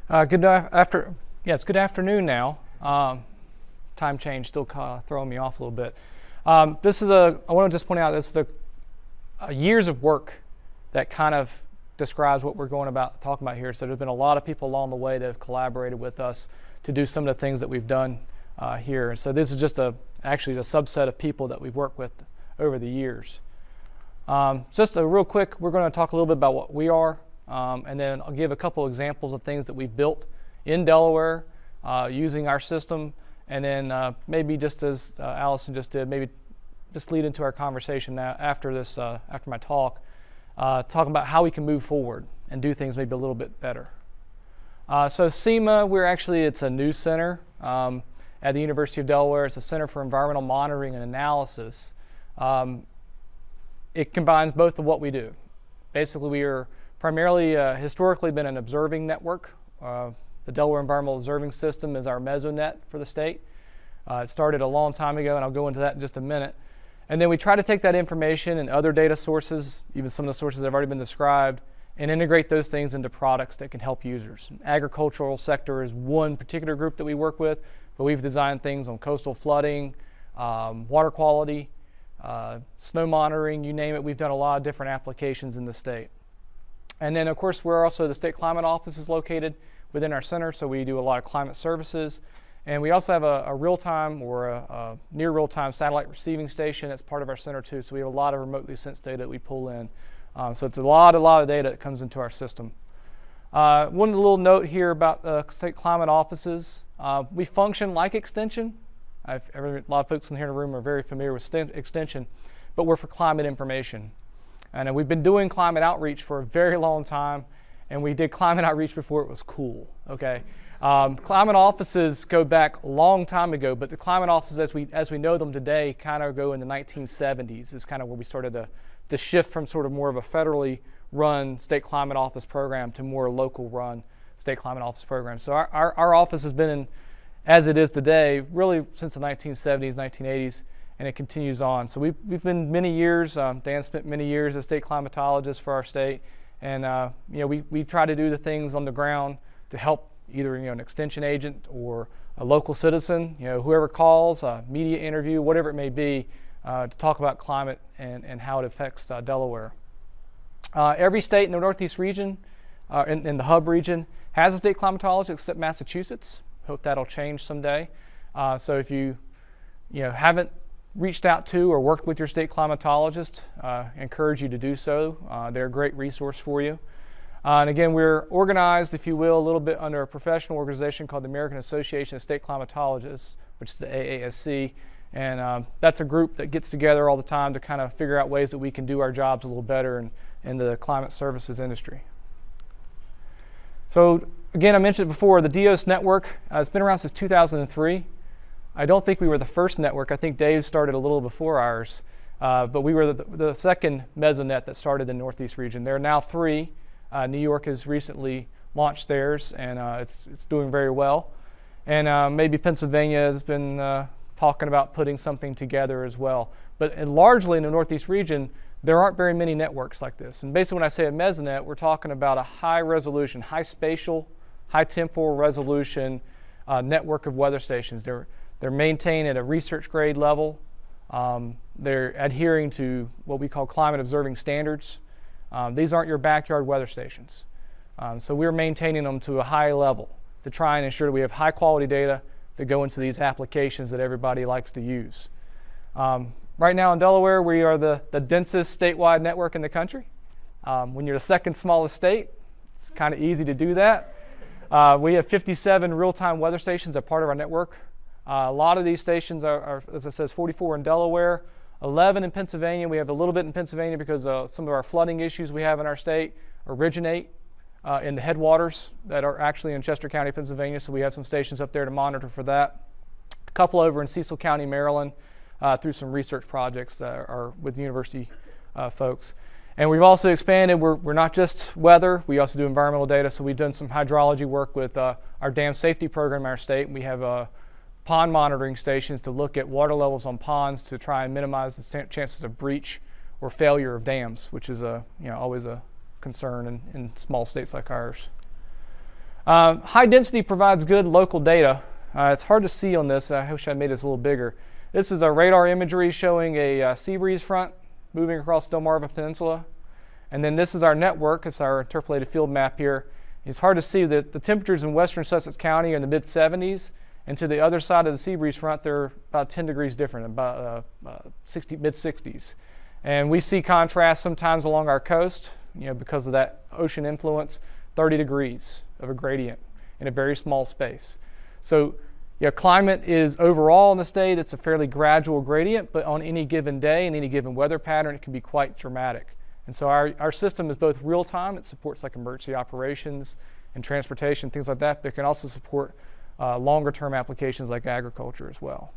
It's good afternoon now. Time change still throwing me off a little bit. I want to just point out this is the years of work that kind of describes what we're talking about here. So there's been a lot of people along the way that have collaborated with us to do some of the things that we've done here. So this is just actually the subset of people that we've worked with over the years. Just a real quick, we're going to talk a little bit about what we are, and then I'll give a couple examples of things that we've built in Delaware using our system, and then maybe just as Allison just did, maybe just lead into our conversation now after my talk, talking about how we can move forward and do things maybe a little bit better. So SEMA, it's a new center at the University of Delaware. It's a Center for Environmental Monitoring and Analysis. It combines both of what we do. Basically, we are primarily historically been an observing network. The Delaware Environmental Observing System is our mesonet for the state. It started a long time ago, and I'll go into that in just a minute. And then we try to take that information and other data sources, even some of the sources that have already been described, and integrate those things into products that can help users. Agricultural sector is one particular group that we work with, but we've designed things on coastal flooding, water quality, snow monitoring, you name it. We've done a lot of different applications in the state. And then, of course, the State Climate Office is located within our center, so we do a lot of climate services. And we also have a real-time or a near real-time satellite receiving station that's part of our center too, so we have a lot of remotely sensed data that we pull in. So it's a lot of data that comes into our system. One little note here about state climate offices. We function like extension. A lot of folks in here in the room are very familiar with extension, but we're for climate information. And we've been doing climate outreach for a very long time, and we did climate outreach before it was cool, okay? Climate offices go back a long time ago, but the climate offices as we know them today kind of go in the 1970s is kind of where we started to shift from sort of more of a federally run state climate office program to more local run state climate office program. So our office has been as it is today, really since the 1970s, 1980s, and it continues on. So we've been many years, Dan spent many years as state climatologist for our state, and we try to do the things on the ground to help either an extension agent or a local citizen, whoever calls, a media interview, whatever it may be, to talk about climate and how it affects Delaware. Every state in the Northeast region, in the hub region, has a state climatologist except Massachusetts. Hope that'll change someday. So if you haven't reached out to or worked with your state climatologist, encourage you to do so. They're a great resource for you. And again, we're organized, if you will, a little bit under a professional organization called the American Association of State Climatologists, which is the AASC. And that's a group that gets together all the time to kind of figure out ways that we can do our jobs a little better in the climate services industry. So again, I mentioned it before, the DEOS network, it's been around since 2003. I don't think we were the first network. I think Dave started a little before ours, but we were the second mesonet that started in the Northeast region. There are now 3. New York has recently launched theirs, and it's doing very well. And maybe Pennsylvania has been talking about putting something together as well. But largely in the Northeast region, there aren't very many networks like this. And basically when I say a mesonet, we're talking about a high resolution, high spatial, high temporal resolution network of weather stations. They're maintained at a research grade level. They're adhering to what we call climate observing standards. These aren't your backyard weather stations. So we're maintaining them to a high level to try and ensure that we have high quality data that go into these applications that everybody likes to use. Right now in Delaware, we are the densest statewide network in the country. When you're the second smallest state, it's kind of easy to do that. We have 57 real-time weather stations as part of our network. A lot of these stations are, as I said, 44 in Delaware, 11 in Pennsylvania. We have a little bit in Pennsylvania because some of our flooding issues we have in our state originate in the headwaters that are actually in Chester County, Pennsylvania, so we have some stations up there to monitor for that. A couple over in Cecil County, Maryland, through some research projects that are with university folks. And we've also expanded. We're not just weather, we also do environmental data, so we've done some hydrology work with our dam safety program in our state. We have pond monitoring stations to look at water levels on ponds to try and minimize the chances of breach or failure of dams, which is always a concern in small states like ours. High density provides good local data. It's hard to see on this. I wish I made this a little bigger. This is a radar imagery showing a sea breeze front moving across Delmarva Peninsula. And then this is our network. It's our interpolated field map here. It's hard to see that the temperatures in western Sussex County are in the mid-70s, and to the other side of the sea breeze front, they're about 10 degrees different, about mid-60s. And we see contrast sometimes along our coast, because of that ocean influence, 30 degrees of a gradient in a very small space. So climate is overall in the state, it's a fairly gradual gradient, but on any given day and any given weather pattern, it can be quite dramatic. And so our system is both real-time, it supports like emergency operations and transportation, things like that, but it can also support longer-term applications like agriculture as well.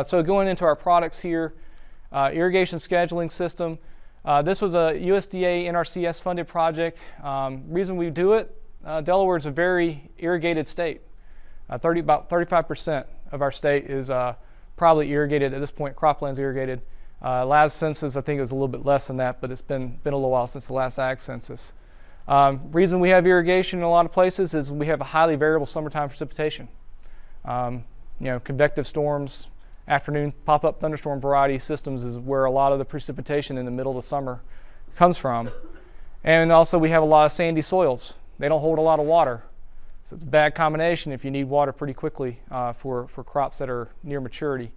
So going into our products here, irrigation scheduling system. This was a USDA NRCS funded project. Reason we do it, Delaware is a very irrigated state. About 35% of our state is probably irrigated at this point, croplands irrigated. Last census, I think it was a little bit less than that, but it's been a little while since the last ag census. Reason we have irrigation in a lot of places is we have a highly variable summertime precipitation. Convective storms, afternoon pop-up thunderstorm variety systems is where a lot of the precipitation in the middle of the summer comes from. And also we have a lot of sandy soils. They don't hold a lot of water. So it's a bad combination if you need water pretty quickly for crops that are near maturity.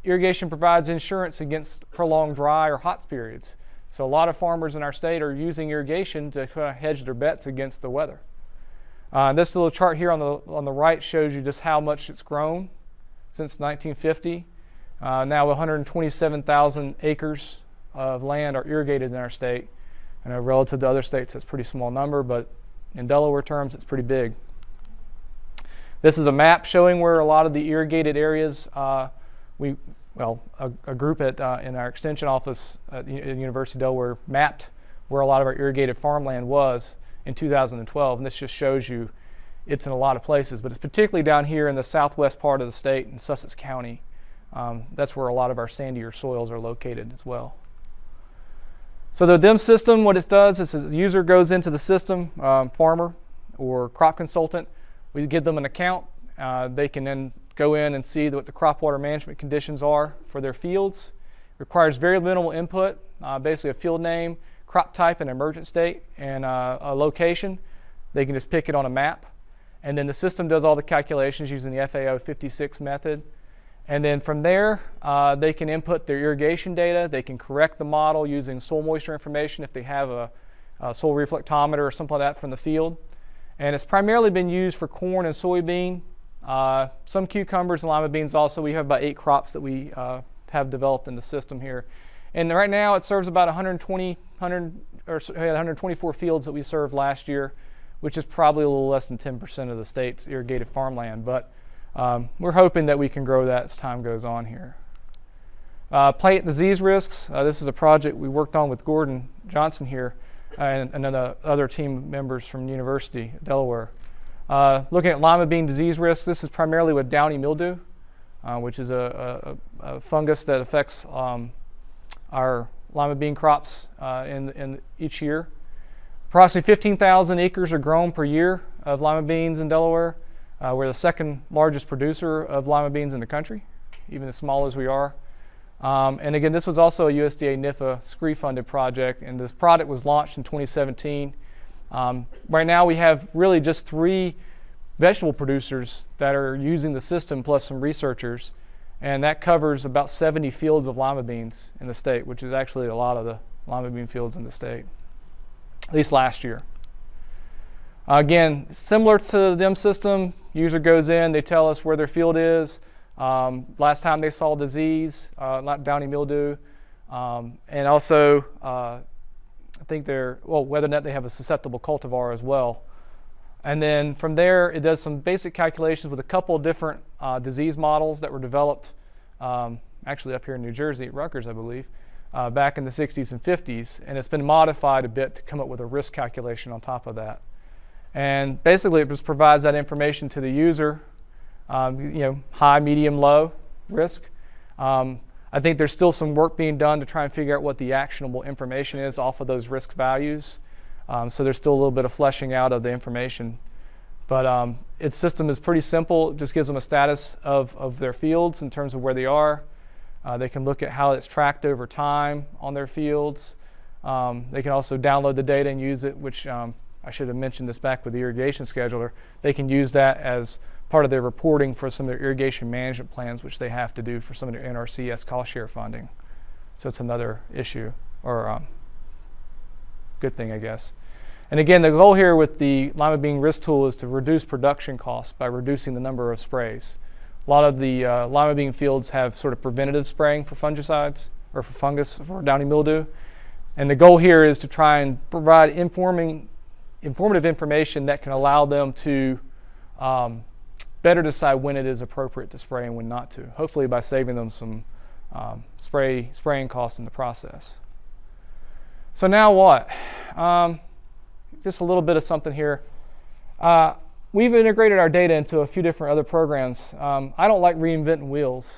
Irrigation provides insurance against prolonged dry or hot periods. So a lot of farmers in our state are using irrigation to kind of hedge their bets against the weather. This little chart here on the right shows you just how much it's grown since 1950. Now 127,000 acres of land are irrigated in our state. I know relative to other states that's a pretty small number, but in Delaware terms it's pretty big. This is a map showing where a lot of the irrigated areas a group in our extension office at the University of Delaware mapped where a lot of our irrigated farmland was in 2012, and this just shows you it's in a lot of places, but it's particularly down here in the southwest part of the state in Sussex County. That's where a lot of our sandier soils are located as well. So the DEM system, what it does is the user goes into the system, farmer or crop consultant. We give them an account. They can then go in and see what the crop water management conditions are for their fields. It requires very minimal input, basically a field name, crop type, and emergent state, and a location. They can just pick it on a map. And then the system does all the calculations using the FAO 56 method. And then from there, they can input their irrigation data. They can correct the model using soil moisture information if they have a soil reflectometer or something like that from the field. And it's primarily been used for corn and soybean, some cucumbers and lima beans also. We have about 8 crops that we have developed in the system here. And right now it serves about 124 fields that we served last year, which is probably a little less than 10% of the state's irrigated farmland. But we're hoping that we can grow that as time goes on here. Plant disease risks. This is a project we worked on with Gordon Johnson here and then other team members from the University of Delaware. Looking at lima bean disease risks, this is primarily with downy mildew, which is a fungus that affects our lima bean crops in each year. Approximately 15,000 acres are grown per year of lima beans in Delaware. We're the second largest producer of lima beans in the country, even as small as we are. And again, this was also a USDA NIFA SCREE funded project, and this product was launched in 2017. Right now we have really just 3 vegetable producers that are using the system plus some researchers, and that covers about 70 fields of lima beans in the state, which is actually a lot of the lima bean fields in the state, at least last year. Again, similar to the DEM system, user goes in, they tell us where their field is, last time they saw disease, not downy mildew, and also I think whether or not they have a susceptible cultivar as well. And then from there, it does some basic calculations with a couple of different disease models that were developed actually up here in New Jersey at Rutgers, I believe, back in the 60s and 50s. And it's been modified a bit to come up with a risk calculation on top of that. And basically, it just provides that information to the user, high, medium, low risk. I think there's still some work being done to try and figure out what the actionable information is off of those risk values. So there's still a little bit of fleshing out of the information. But its system is pretty simple. It just gives them a status of their fields in terms of where they are. They can look at how it's tracked over time on their fields. They can also download the data and use it, which I should have mentioned this back with the irrigation scheduler. They can use that as part of their reporting for some of their irrigation management plans, which they have to do for some of their NRCS cost share funding. So it's another issue, or good thing, I guess. And again, the goal here with the lima bean risk tool is to reduce production costs by reducing the number of sprays. A lot of the lima bean fields have sort of preventative spraying for fungicides or for fungus, for downy mildew. And the goal here is to try and provide informative information that can allow them to better decide when it is appropriate to spray and when not to, hopefully by saving them some spraying costs in the process. So now what? Just a little bit of something here. We've integrated our data into a few different other programs. I don't like reinventing wheels.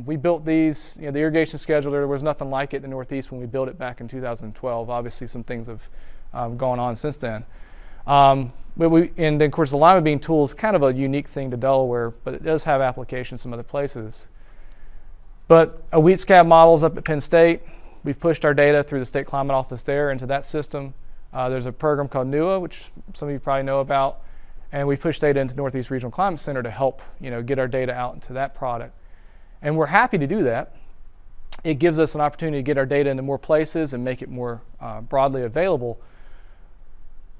We built these, the irrigation scheduler, there was nothing like it in the Northeast when we built it back in 2012. Obviously some things have gone on since then. And then of course the lima bean tool is kind of a unique thing to Delaware, but it does have applications some other places. But a wheat scab models up at Penn State. We've pushed our data through the state climate office there into that system. There's a program called NUA, which some of you probably know about, and we push data into Northeast Regional Climate Center to help get our data out into that product. And we're happy to do that. It gives us an opportunity to get our data into more places and make it more broadly available.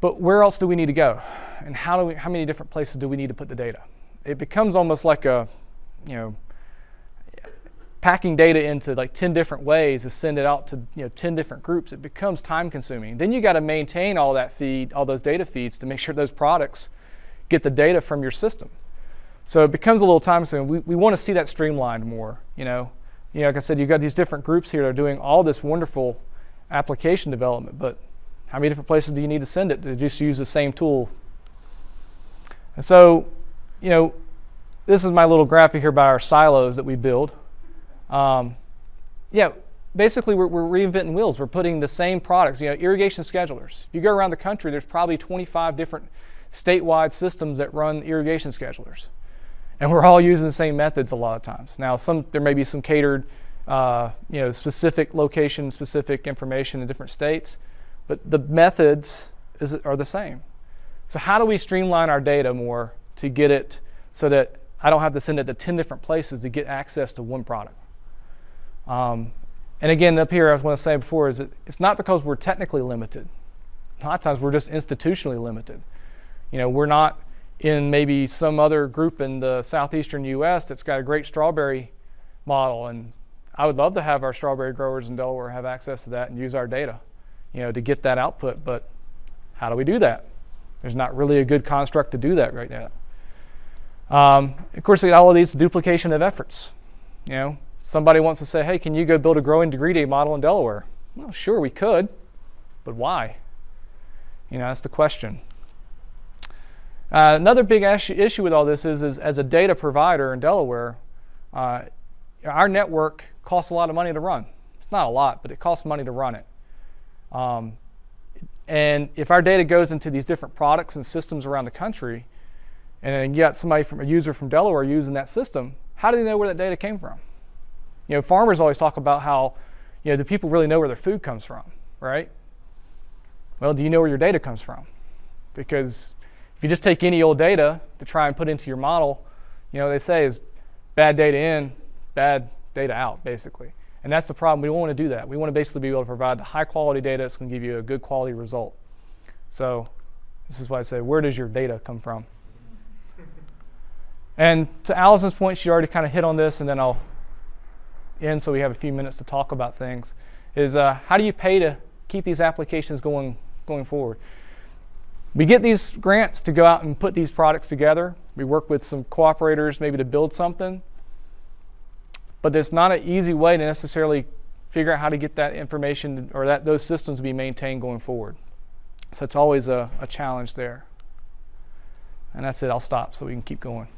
But where else do we need to go? And how many different places do we need to put the data? It becomes almost like a, packing data into like 10 different ways to send it out to 10 different groups. It becomes time consuming. Then you got to maintain all that feed, all those data feeds to make sure those products get the data from your system. So it becomes a little time consuming. We want to see that streamlined more. Like I said, you've got these different groups here that are doing all this wonderful application development, but how many different places do you need to send it to just use the same tool? And so, this is my little graphic here about our silos that we build. Basically we're reinventing wheels. We're putting the same products, irrigation schedulers. If you go around the country, there's probably 25 different statewide systems that run irrigation schedulers. And we're all using the same methods a lot of times. Now, there may be some catered, specific location, specific information in different states, but the methods are the same. So how do we streamline our data more to get it so that I don't have to send it to 10 different places to get access to one product? And again, up here, I want to say before, is it's not because we're technically limited. A lot of times we're just institutionally limited. We're not in maybe some other group in the southeastern U.S. that's got a great strawberry model, and I would love to have our strawberry growers in Delaware have access to that and use our data, to get that output. But how do we do that? There's not really a good construct to do that right now. Of course, all of these duplication of efforts. Somebody wants to say, hey, can you go build a growing degree day model in Delaware? Well, sure, we could, but why? That's the question. Another big issue with all this is as a data provider in Delaware, our network costs a lot of money to run. It's not a lot, but it costs money to run it. And if our data goes into these different products and systems around the country, and then you got a user from Delaware using that system, how do they know where that data came from? Farmers always talk about how, do people really know where their food comes from, right? Well, do you know where your data comes from? Because if you just take any old data to try and put into your model, they say is bad data in, bad data out, basically. And that's the problem. We don't want to do that. We want to basically be able to provide the high quality data that's going to give you a good quality result. So this is why I say, where does your data come from? And to Allison's point, she already kind of hit on this, and then I'll end so we have a few minutes to talk about things, is how do you pay to keep these applications going forward? We get these grants to go out and put these products together. We work with some cooperators maybe to build something, but there's not an easy way to necessarily figure out how to get that information or those systems to be maintained going forward. So it's always a challenge there. And that's it. I'll stop so we can keep going.